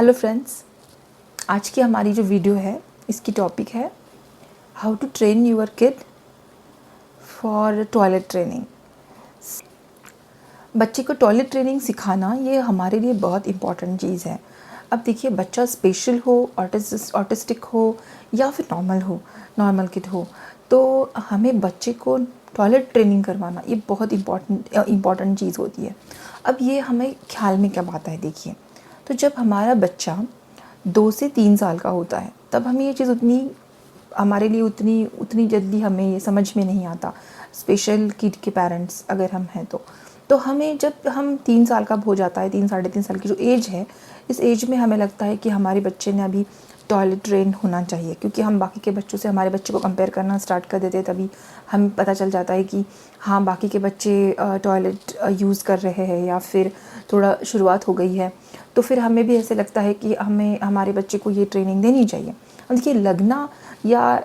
Hello friends, आज की हमारी जो वीडियो है इसकी टॉपिक है how to train your kid for toilet training. बच्चे को टॉयलेट ट्रेनिंग सिखाना ये हमारे लिए बहुत इम्पॉर्टेंट चीज़ है। अब देखिए, बच्चा स्पेशल हो, ऑटिस्टिक हो या फिर नॉर्मल किड हो, तो हमें बच्चे को टॉयलेट ट्रेनिंग करवाना ये बहुत इम्पॉर्टेंट चीज़ होती है। अब ये हमें ख्याल में कब आता है, देखिए, तो जब हमारा बच्चा 2 से 3 साल का होता है तब हमें ये चीज़ हमारे लिए उतनी जल्दी हमें ये समझ में नहीं आता। स्पेशल किड के पेरेंट्स अगर हम हैं तो हमें जब हम 3 साल का हो जाता है, 3 साढ़े 3 साल की जो एज है, इस एज में हमें लगता है कि हमारे बच्चे ने अभी टॉयलेट ट्रेन होना चाहिए, क्योंकि हम बाकी के बच्चों से हमारे बच्चे को कंपेयर करना स्टार्ट कर देते हैं। तभी हमें पता चल जाता है कि हाँ, बाकी के बच्चे टॉयलेट यूज़ कर रहे हैं या फिर थोड़ा शुरुआत हो गई है, तो फिर हमें भी ऐसे लगता है कि हमें हमारे बच्चे को ये ट्रेनिंग देनी चाहिए। अब देखिए, लगना या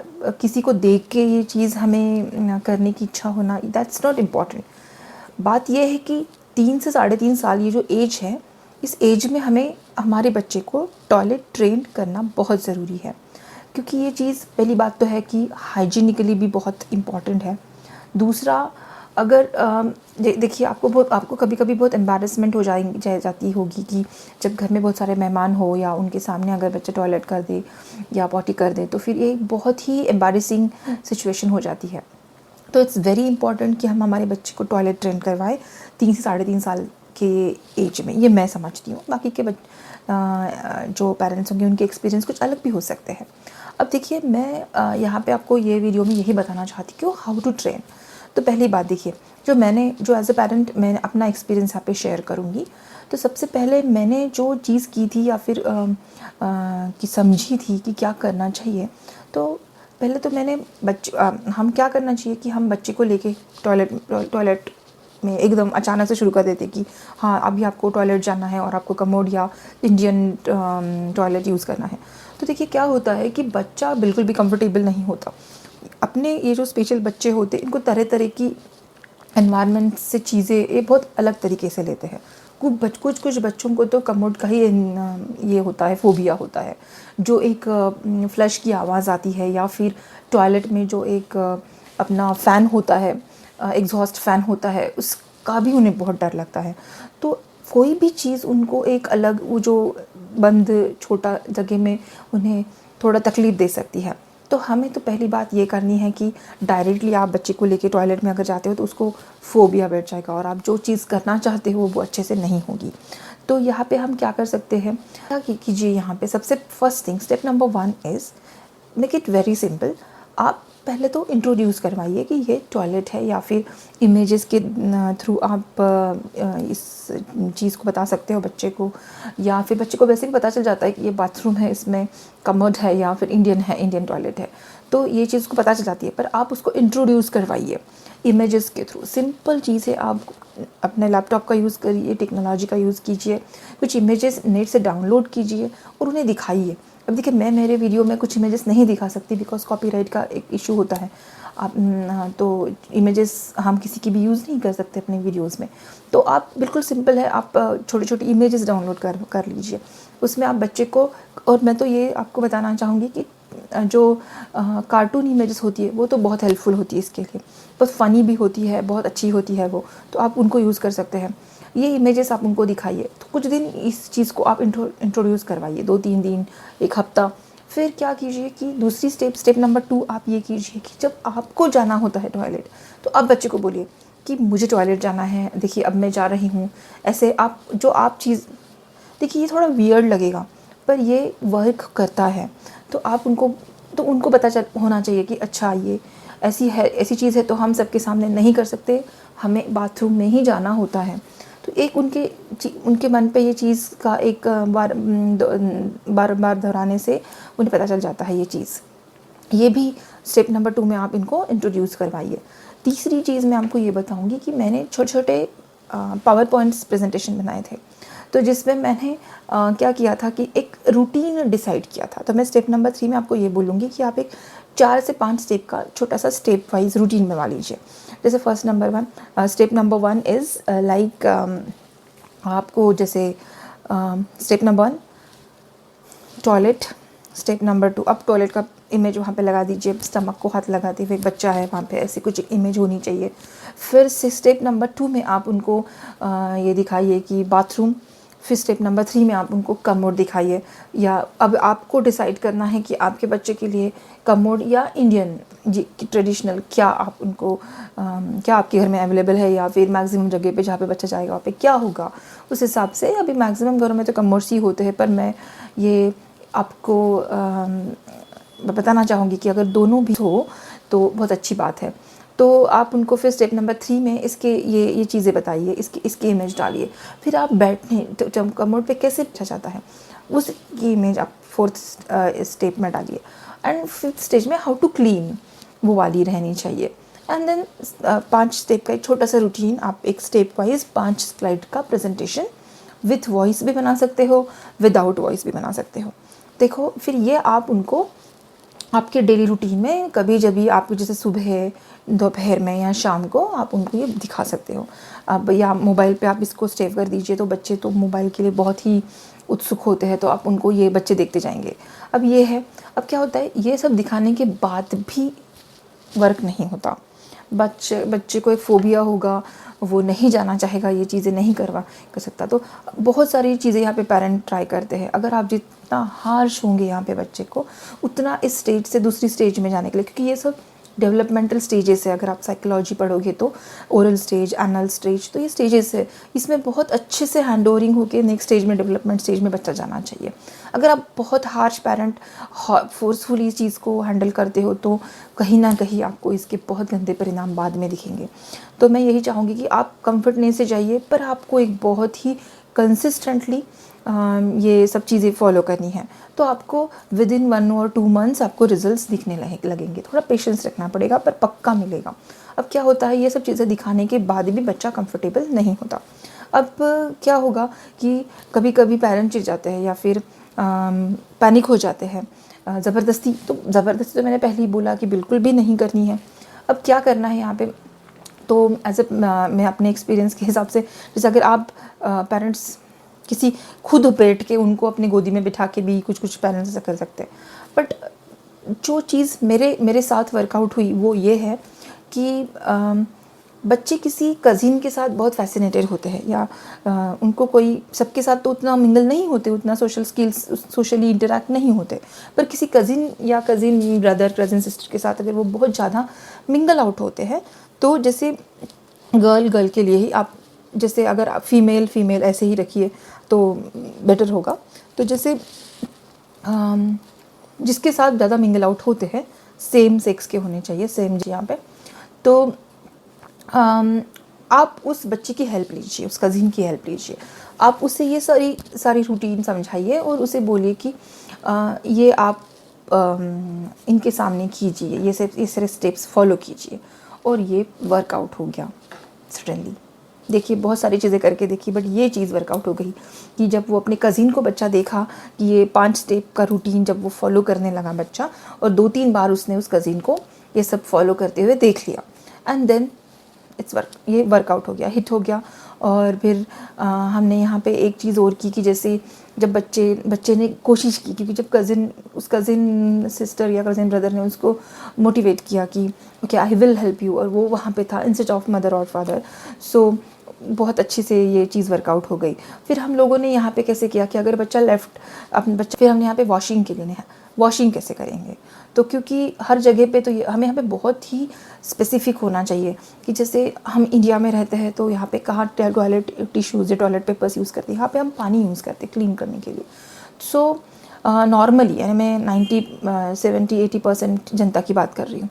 किसी को देख के ये चीज़ हमें करने की इच्छा होना, दैट्स नॉट इम्पॉर्टेंट। बात यह है कि 3 से साढ़े 3 साल ये जो एज है, इस एज में हमें हमारे बच्चे को टॉयलेट ट्रेन करना बहुत ज़रूरी है, क्योंकि ये चीज़ पहली बात तो है कि हाइजीनिकली भी बहुत इम्पॉर्टेंट है। दूसरा, अगर देखिए, आपको कभी कभी बहुत एम्बैरेसमेंट हो जाती होगी कि जब घर में बहुत सारे मेहमान हो या उनके सामने अगर बच्चा टॉयलेट कर दे या पॉटी कर दे, तो फिर ये बहुत ही एम्बैरेसिंग सिचुएशन हो जाती है। तो इट्स वेरी इंपॉर्टेंट कि हम हमारे बच्चे को टॉयलेट ट्रेन करवाएं 3 से साढ़े 3 साल के एज में। ये मैं समझती हूँ। बाकी के जो पेरेंट्स होंगे उनके एक्सपीरियंस कुछ अलग भी हो सकते हैं। अब देखिए, मैं यहाँ पे आपको ये वीडियो में यही बताना चाहती हूँ कि हाउ टू ट्रेन। तो पहली बात देखिए, जो एज अ पेरेंट मैं अपना एक्सपीरियंस यहाँ पे शेयर करूँगी। तो सबसे पहले मैंने जो चीज़ की थी या फिर कि समझी थी कि क्या करना चाहिए, तो पहले तो मैंने हम क्या करना चाहिए कि हम बच्चे को लेके टॉयलेट में एकदम अचानक से शुरू कर देते कि हाँ, अभी आपको टॉयलेट जाना है और आपको कमोड या इंडियन टॉयलेट यूज़ करना है। तो देखिए, क्या होता है कि बच्चा बिल्कुल भी कंफर्टेबल नहीं होता। अपने ये जो स्पेशल बच्चे होते हैं, इनको तरह तरह की एनवायरनमेंट से चीज़ें ये बहुत अलग तरीके से लेते हैं। कुछ बच्चों को तो कमोड का ही ये होता है, फोबिया होता है। जो एक फ्लश की आवाज़ आती है या फिर टॉयलेट में जो एक अपना फ़ैन होता है, एग्जॉस्ट फ़ैन होता है, उसका भी उन्हें बहुत डर लगता है। तो कोई भी चीज़ उनको एक अलग, वो जो बंद छोटा जगह में उन्हें थोड़ा तकलीफ़ दे सकती है। तो हमें तो पहली बात ये करनी है कि डायरेक्टली आप बच्चे को लेके टॉयलेट में अगर जाते हो तो उसको फोबिया बैठ जाएगा और आप जो चीज़ करना चाहते हो वो अच्छे से नहीं होगी। तो यहाँ पे हम क्या कर सकते हैं, क्या कीजिए, यहाँ पे सबसे first thing, step number 1 is make it very simple. आप पहले तो इंट्रोड्यूस करवाइए कि ये टॉयलेट है, या फिर इमेजेस के थ्रू आप इस चीज़ को बता सकते हो बच्चे को, या फिर बच्चे को वैसे भी पता चल जाता है कि ये बाथरूम है, इसमें कमोड है या फिर इंडियन टॉयलेट है, तो ये चीज़ को पता चल जाती है। पर आप उसको इंट्रोड्यूस करवाइए इमेजेस के थ्रू। सिंपल चीज़ है, आप अपने लैपटॉप का यूज़ करिए, टेक्नोलॉजी का यूज़ कीजिए, कुछ इमेजेस नेट से डाउनलोड कीजिए और उन्हें दिखाइए। अब देखिए, मैं मेरे वीडियो में कुछ इमेजेस नहीं दिखा सकती बिकॉज कॉपीराइट का एक इशू होता है। आप तो इमेजेस हम किसी की भी यूज़ नहीं कर सकते अपने वीडियोस में। तो आप बिल्कुल सिंपल है, आप छोटी छोटी इमेजेस डाउनलोड कर लीजिए। उसमें आप बच्चे को, और मैं तो ये आपको बताना चाहूँगी कि जो कार्टून इमेजेस होती है वो तो बहुत हेल्पफुल होती है इसके लिए, बहुत फ़नी भी होती है, बहुत अच्छी होती है वो, तो आप उनको यूज़ कर सकते हैं। ये इमेजेस आप उनको दिखाइए। तो कुछ दिन इस चीज़ को आप इंट्रोड्यूस करवाइए, 2-3 दिन, 1 हफ्ता। फिर क्या कीजिए कि दूसरी स्टेप नंबर 2 आप ये कीजिए कि जब आपको जाना होता है टॉयलेट, तो आप बच्चे को बोलिए कि मुझे टॉयलेट जाना है, देखिए अब मैं जा रही हूँ। ऐसे आप चीज़, देखिए ये थोड़ा वियर्ड लगेगा पर ये वर्क करता है। तो उनको पता चल होना चाहिए कि अच्छा, ये ऐसी चीज़ है तो हम सबके सामने नहीं कर सकते, हमें बाथरूम में ही जाना होता है। तो एक उनके मन पे ये चीज़ का एक बार बार दोहराने से उन्हें पता चल जाता है ये चीज़। ये भी स्टेप नंबर 2 में आप इनको इंट्रोड्यूस करवाइए। तीसरी चीज़ मैं आपको ये बताऊंगी कि मैंने छोटे छोटे पावर पॉइंट्स प्रेजेंटेशन बनाए थे, तो जिसमें मैंने क्या किया था कि एक रूटीन डिसाइड किया था। तो मैं स्टेप नंबर 3 में आपको ये बोलूँगी कि आप एक 4 से 5 स्टेप का छोटा सा स्टेप वाइज रूटीन बनवा लीजिए। जैसे स्टेप नंबर 1 इज़ लाइक, आपको जैसे step number 1, toilet, step number 2, अब टॉयलेट का इमेज वहाँ पे लगा दीजिए, स्टमक को हाथ लगाते हुए एक बच्चा है वहाँ पे, ऐसी कुछ इमेज होनी चाहिए। फिर से स्टेप नंबर 2 में आप उनको ये दिखाइए कि बाथरूम। फिर स्टेप नंबर 3 में आप उनको कमोड दिखाइए, या अब आपको डिसाइड करना है कि आपके बच्चे के लिए कमोड या इंडियन जी ट्रेडिशनल क्या आप उनको क्या आपके घर में अवेलेबल है, या फिर मैक्सिमम जगह पे जहाँ पे बच्चा जाएगा वहाँ पे क्या होगा उस हिसाब से। अभी मैक्सिमम घरों में तो कमोड्स ही होते हैं, पर मैं ये आपको बताना चाहूँगी कि अगर दोनों भी हो तो बहुत अच्छी बात है। तो आप उनको फिर स्टेप नंबर 3 में इसके ये चीज़ें बताइए, इसकी इमेज डालिए। फिर आप बैठने तो जब कमोड पे कैसे बैठा जाता है उसकी इमेज आप 4th स्टेप में डालिए। एंड 5th स्टेज में हाउ टू क्लीन, वो वाली रहनी चाहिए। एंड देन 5 स्टेप का एक छोटा सा रूटीन, आप एक स्टेप वाइज 5 स्लाइड का प्रेजेंटेशन विथ वॉइस भी बना सकते हो, विदाउट वॉइस भी बना सकते हो। देखो फिर ये आप उनको आपके डेली रूटीन में कभी जभी आप जैसे सुबह, दोपहर में या शाम को आप उनको ये दिखा सकते हो। अब या मोबाइल पे आप इसको सेव कर दीजिए, तो बच्चे तो मोबाइल के लिए बहुत ही उत्सुक होते हैं, तो आप उनको ये बच्चे देखते जाएंगे। अब ये है, अब क्या होता है, ये सब दिखाने के बाद भी वर्क नहीं होता। बच्चे को एक फ़ोबिया होगा, वो नहीं जाना चाहेगा, ये चीज़ें नहीं कर सकता। तो बहुत सारी चीज़ें यहाँ पे पेरेंट ट्राई करते हैं। अगर आप जितना हार्श होंगे यहाँ पे बच्चे को, उतना इस स्टेज से दूसरी स्टेज में जाने के लिए, क्योंकि ये सब डेवलपमेंटल स्टेजेस है। अगर आप साइकोलॉजी पढ़ोगे तो ओरल स्टेज, एनल स्टेज, तो ये स्टेजेस है। इसमें बहुत अच्छे से हैंड ओवरिंग होकर नेक्स्ट स्टेज में, डेवलपमेंट स्टेज में बच्चा जाना चाहिए। अगर आप बहुत हार्श पेरेंट फोर्सफुली इस चीज़ को हैंडल करते हो तो कहीं ना कहीं आपको इसके बहुत गंदे परिणाम बाद में दिखेंगे। तो मैं यही चाहूँगी कि आप कंफर्टनेस से जाइए, पर आपको एक बहुत ही कंसिस्टेंटली ये सब चीज़ें फॉलो करनी है। तो आपको विद इन 1 और 2 मंथ्स आपको रिजल्ट्स दिखने लगेंगे। थोड़ा पेशेंस रखना पड़ेगा, पर पक्का मिलेगा। अब क्या होता है, ये सब चीज़ें दिखाने के बाद भी बच्चा कंफर्टेबल नहीं होता। अब क्या होगा कि कभी कभी पेरेंट्स चिढ़ जाते हैं या फिर पैनिक हो जाते हैं। ज़बरदस्ती तो मैंने पहले ही बोला कि बिल्कुल भी नहीं करनी है। अब क्या करना है यहाँ पे, तो मैं अपने एक्सपीरियंस के हिसाब से, जैसे अगर आप पेरेंट्स किसी खुद बैठ के उनको अपनी गोदी में बिठा के भी कुछ पेरेंट्स ऐसा कर सकते हैं। बट जो चीज़ मेरे साथ वर्कआउट हुई वो ये है कि बच्चे किसी कज़िन के साथ बहुत फैसिनेटेड होते हैं, या उनको कोई सबके साथ तो उतना मिंगल नहीं होते, उतना सोशल स्किल्स, सोशली इंटरेक्ट नहीं होते। पर किसी कज़िन या कज़िन ब्रदर, कज़िन सिस्टर के साथ अगर वो बहुत ज़्यादा मिंगल आउट होते हैं, तो जैसे गर्ल के लिए ही आप, जैसे अगर आप फीमेल ऐसे ही रखिए तो बेटर होगा। तो जैसे जिसके साथ ज़्यादा मिंगल आउट होते हैं, सेम सेक्स के होने चाहिए, सेम यहाँ पे। तो आप उस बच्चे की हेल्प लीजिए, उस कज़िन की हेल्प लीजिए। आप उसे ये सारी रूटीन समझाइए और उसे बोलिए कि ये आप इनके सामने कीजिए, ये सारे स्टेप्स फॉलो कीजिए, और ये वर्कआउट हो गया सडनली। देखिए बहुत सारी चीज़ें करके देखी, बट ये चीज़ वर्कआउट हो गई कि जब वो अपने कज़िन को बच्चा देखा कि ये 5 स्टेप का रूटीन जब वो फॉलो करने लगा बच्चा, और 2-3 बार उसने उस कज़िन को ये सब फॉलो करते हुए देख लिया, एंड देन ये वर्कआउट हो गया, हिट हो गया। और फिर हमने यहाँ पे एक चीज़ और की कि जैसे जब बच्चे ने कोशिश की, क्योंकि जब कज़िन सिस्टर या कज़िन ब्रदर ने उसको मोटिवेट किया कि okay I will help you, और वो वहाँ पे था इंस्टेड ऑफ मदर और फादर, सो बहुत अच्छे से ये चीज़ वर्कआउट हो गई। फिर हम लोगों ने यहाँ पे कैसे किया कि अगर बच्चा फिर हमने यहाँ पे वॉशिंग के लिए वॉशिंग कैसे करेंगे, तो क्योंकि हर जगह पे तो हमें यहाँ पे बहुत ही स्पेसिफिक होना चाहिए कि जैसे हम इंडिया में रहते हैं तो यहाँ पे कहाँ टॉयलेट टिश्यूज़ या टॉयलेट पेपर्स यूज़ करते हैं, यहाँ पे हम पानी यूज़ करते हैं क्लीन करने के लिए। सो नॉर्मली, यानी मैं 70-80% जनता की बात कर रही हूँ।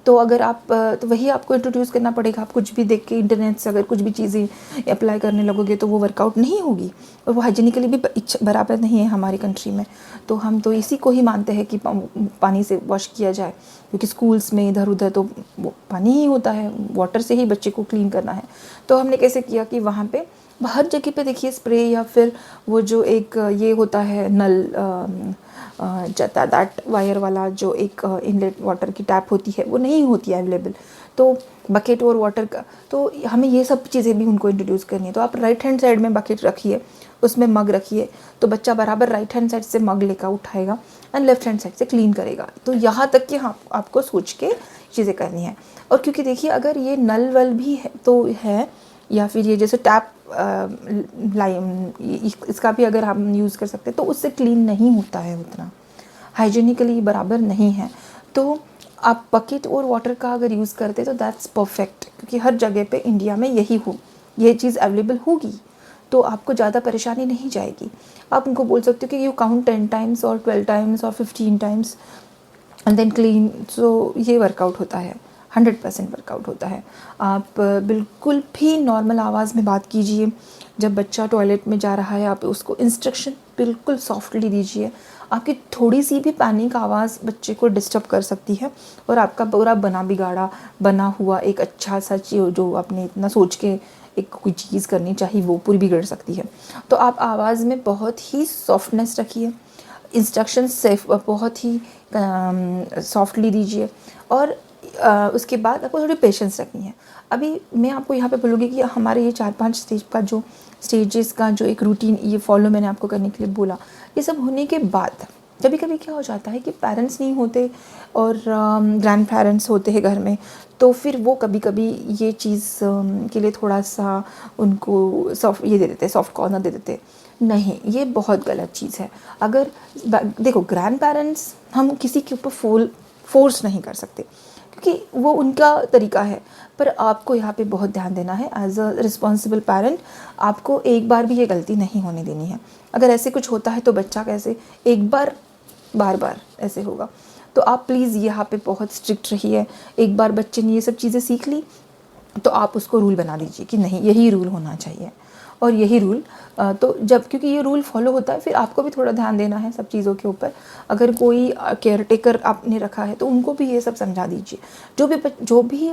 तो अगर आप तो वही आपको इंट्रोड्यूस करना पड़ेगा। आप कुछ भी देख के इंटरनेट से अगर कुछ भी चीज़ें अप्लाई करने लगोगे तो वो वर्कआउट नहीं होगी, और वो हाइजीनिकली भी बराबर नहीं है हमारी कंट्री में। तो हम तो इसी को ही मानते हैं कि पानी से वॉश किया जाए, क्योंकि स्कूल्स में इधर उधर तो वो पानी ही होता है, वाटर से ही बच्चे को क्लीन करना है। तो हमने कैसे किया कि वहाँ पे हर जगह पे देखिए स्प्रे, या फिर वो जो एक ये होता है नल, जाता दैट वायर वाला जो एक इनलेट वाटर की टैप होती है वो नहीं होती है अवेलेबल, तो बकेट और वाटर का, तो हमें ये सब चीज़ें भी उनको इंट्रोड्यूस करनी है। तो आप राइट हैंड साइड में बकेट रखिए, उसमें मग रखिए, तो बच्चा बराबर राइट हैंड साइड से मग लेकर उठाएगा एंड लेफ्ट हैंड साइड से क्लीन करेगा। तो यहाँ तक कि हाँ आपको सोच के चीज़ें करनी है। और क्योंकि देखिए अगर ये नल वल भी है तो है, या फिर ये जैसे टैप लाइन इसका भी अगर हम यूज़ कर सकते हैं तो उससे क्लीन नहीं होता है, उतना हाइजीनिकली बराबर नहीं है। तो आप बकेट और वाटर का अगर यूज़ करते तो दैट्स परफेक्ट, क्योंकि हर जगह पे इंडिया में ये चीज़ अवेलेबल होगी, तो आपको ज़्यादा परेशानी नहीं जाएगी। आप उनको बोल सकते हो कि यू काउंट 10 टाइम्स और 12 टाइम्स और 15 टाइम्स एंड देन क्लीन। सो ये वर्कआउट होता है, 100% वर्कआउट होता है। आप बिल्कुल भी नॉर्मल आवाज़ में बात कीजिए। जब बच्चा टॉयलेट में जा रहा है आप उसको इंस्ट्रक्शन बिल्कुल सॉफ्टली दीजिए। आपकी थोड़ी सी भी पैनिक आवाज़ बच्चे को डिस्टर्ब कर सकती है और आपका पूरा बना हुआ एक अच्छा सा जो आपने इतना सोच के एक कोई चीज़ करनी चाहिए वो पूरी बिगड़ सकती है। तो आप आवाज़ में बहुत ही सॉफ्टनेस रखिए, इंस्ट्रक्शन सेफ बहुत ही सॉफ्टली दीजिए, और उसके बाद आपको थोड़ी पेशेंस रखनी है। अभी मैं आपको यहाँ पे बोलूँगी कि हमारे ये 4-5 स्टेजेस का जो एक रूटीन ये फॉलो मैंने आपको करने के लिए बोला, ये सब होने के बाद कभी कभी क्या हो जाता है कि पेरेंट्स नहीं होते और ग्रैंड पेरेंट्स होते हैं घर में, तो फिर वो कभी कभी ये चीज़ के लिए थोड़ा सा उनको सॉफ्ट कॉर्नर दे देते। नहीं, ये बहुत गलत चीज़ है। अगर देखो ग्रैंड पेरेंट्स हम किसी के ऊपर फोर्स नहीं कर सकते क्योंकि वो उनका तरीका है, पर आपको यहाँ पे बहुत ध्यान देना है एज अ रिस्पॉन्सिबल पेरेंट। आपको एक बार भी ये गलती नहीं होने देनी है। अगर ऐसे कुछ होता है तो बच्चा कैसे एक बार बार बार ऐसे होगा, तो आप प्लीज़ यहाँ पे बहुत स्ट्रिक्ट रहिए। एक बार बच्चे ने ये सब चीज़ें सीख ली तो आप उसको रूल बना दीजिए कि नहीं यही रूल होना चाहिए, और यही रूल तो जब क्योंकि ये रूल फॉलो होता है फिर आपको भी थोड़ा ध्यान देना है सब चीज़ों के ऊपर। अगर कोई केयर टेकर आपने रखा है तो उनको भी ये सब समझा दीजिए। जो भी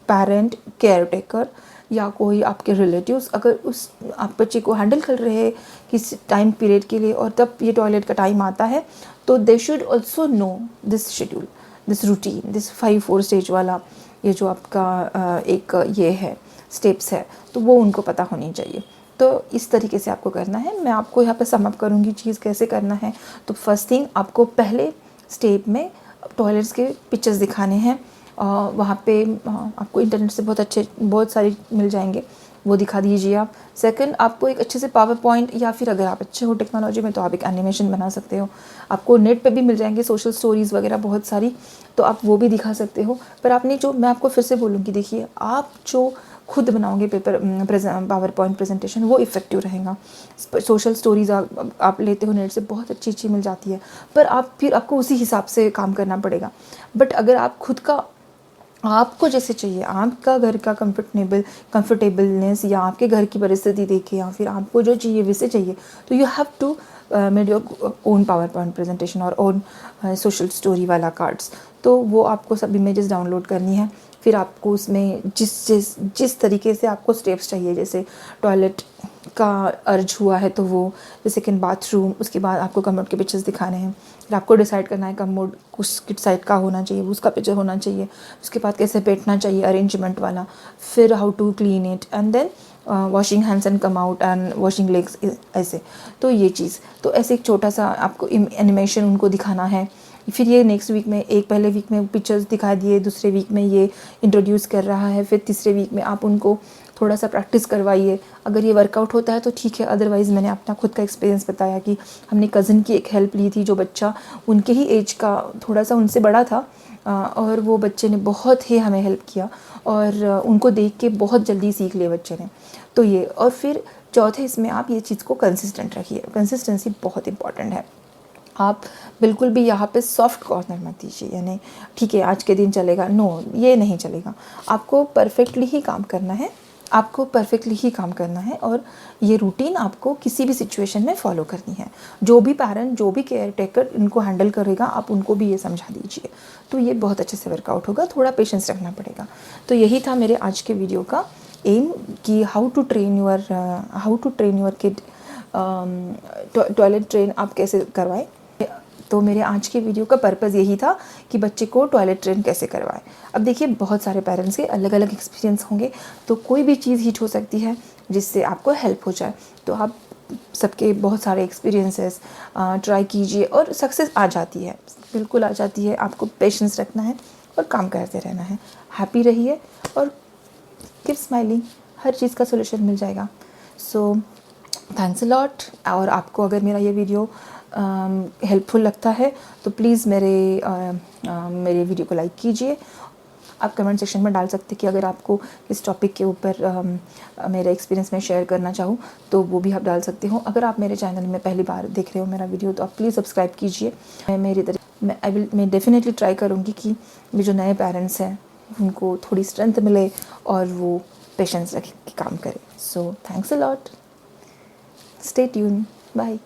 पेरेंट केयर टेकर या कोई आपके रिलेटिव्स अगर उस आप बच्चे को हैंडल कर रहे हैं किसी टाइम पीरियड के लिए और तब ये टॉयलेट का टाइम आता है, तो they should also know this schedule, this routine, this 5-4 stage वाला ये जो आपका एक ये है स्टेप्स है, तो वो उनको पता होनी चाहिए। तो इस तरीके से आपको करना है। मैं आपको यहाँ पे सम अप करूँगी चीज़ कैसे करना है। तो फर्स्ट थिंग आपको पहले स्टेप में टॉयलेट्स के पिक्चर्स दिखाने हैं, वहाँ पे आपको इंटरनेट से बहुत सारी मिल जाएंगे, वो दिखा दीजिए आप। सेकंड, आपको एक अच्छे से पावर पॉइंट या फिर अगर आप अच्छे हो टेक्नोलॉजी में तो आप एक एनिमेशन बना सकते हो। आपको नेट पे भी मिल जाएंगे सोशल स्टोरीज़ वगैरह बहुत सारी, तो आप वो भी दिखा सकते हो। पर आपने जो मैं आपको फिर से बोलूँगी, देखिए आप जो खुद बनाओगे पावर पॉइंट प्रेजेंटेशन वो इफ़ेक्टिव रहेगा। सोशल स्टोरीज़ आप लेते हो नेट से बहुत अच्छी मिल जाती है, पर आपको उसी हिसाब से काम करना पड़ेगा। बट अगर आप खुद का आपको जैसे चाहिए, आपका घर का कंफर्टेबलनेस या आपके घर की परिस्थिति देखे या फिर आपको जो चाहिए वैसे चाहिए, तो you have to made your own power point presentation और ओन सोशल स्टोरी वाला कार्ड्स। तो वो आपको सब इमेजेस डाउनलोड करनी है। फिर आपको उसमें जिस तरीके से आपको स्टेप्स चाहिए, जैसे टॉयलेट का अर्ज हुआ है तो वो, सेकंड बाथरूम, उसके बाद आपको कमोड के पिक्चर्स दिखाने हैं। फिर आपको डिसाइड करना है कमोड किस साइड का होना चाहिए, उसका पिक्चर होना चाहिए। उसके बाद कैसे बैठना चाहिए अरेंजमेंट वाला, फिर how to clean it and then washing hands and come out and washing legs, ऐसे। तो ये चीज़ तो ऐसे एक छोटा सा आपको एनिमेशन उनको दिखाना है। फिर ये नेक्स्ट वीक में पहले वीक में पिक्चर्स दिखा दिए, दूसरे वीक में ये इंट्रोड्यूस कर रहा है, फिर तीसरे वीक में आप उनको थोड़ा सा प्रैक्टिस करवाइए। अगर ये वर्कआउट होता है तो ठीक है, अदरवाइज़ मैंने अपना खुद का एक्सपीरियंस बताया कि हमने कज़न की एक हेल्प ली थी, जो बच्चा उनके ही एज का थोड़ा सा उनसे बड़ा था, और वो बच्चे ने बहुत ही हमें हेल्प किया और उनको देख के बहुत जल्दी सीख लिया बच्चे ने। तो ये, और फिर चौथे इसमें आप ये चीज़ को कंसिस्टेंट रखिए। कंसिस्टेंसी बहुत इंपॉर्टेंट है। आप बिल्कुल भी यहाँ पे सॉफ्ट कॉर्नर मत दीजिए, यानी ठीक है आज के दिन चलेगा, नो ये नहीं चलेगा। आपको परफेक्टली ही काम करना है, और ये रूटीन आपको किसी भी सिचुएशन में फॉलो करनी है। जो भी पेरेंट, जो भी केयर टेकर इनको हैंडल करेगा, आप उनको भी ये समझा दीजिए, तो ये बहुत अच्छे से वर्कआउट होगा। थोड़ा पेशेंस रखना पड़ेगा। तो यही था मेरे आज के वीडियो का एम कि how to train your kid toilet train आप कैसे करवाएं। तो मेरे आज की वीडियो का पर्पज़ यही था कि बच्चे को टॉयलेट ट्रेन कैसे करवाएं। अब देखिए बहुत सारे पेरेंट्स के अलग अलग एक्सपीरियंस होंगे, तो कोई भी चीज़ हिट हो सकती है जिससे आपको हेल्प हो जाए। तो आप सबके बहुत सारे एक्सपीरियंसेस ट्राई कीजिए और सक्सेस आ जाती है, बिल्कुल आ जाती है। आपको पेशेंस रखना है और काम करते रहना है। हैप्पी रहिए और कीप स्माइलिंग, हर चीज़ का सोल्यूशन मिल जाएगा। सो थैंक्स अ लॉट। और आपको अगर मेरा ये वीडियो हेल्पफुल लगता है तो प्लीज़ मेरे वीडियो को लाइक कीजिए। आप कमेंट सेक्शन में डाल सकते हैं कि अगर आपको इस टॉपिक के ऊपर मेरा एक्सपीरियंस मैं शेयर करना चाहूँ तो वो भी आप डाल सकते हो। अगर आप मेरे चैनल में पहली बार देख रहे हो मेरा वीडियो तो आप प्लीज़ सब्सक्राइब कीजिए। मैं डेफिनेटली ट्राई करूँगी कि ये जो नए पेरेंट्स हैं उनको थोड़ी स्ट्रेंथ मिले और वो पेशेंस रख के काम करें। So thanks a lot, stay tune, bye.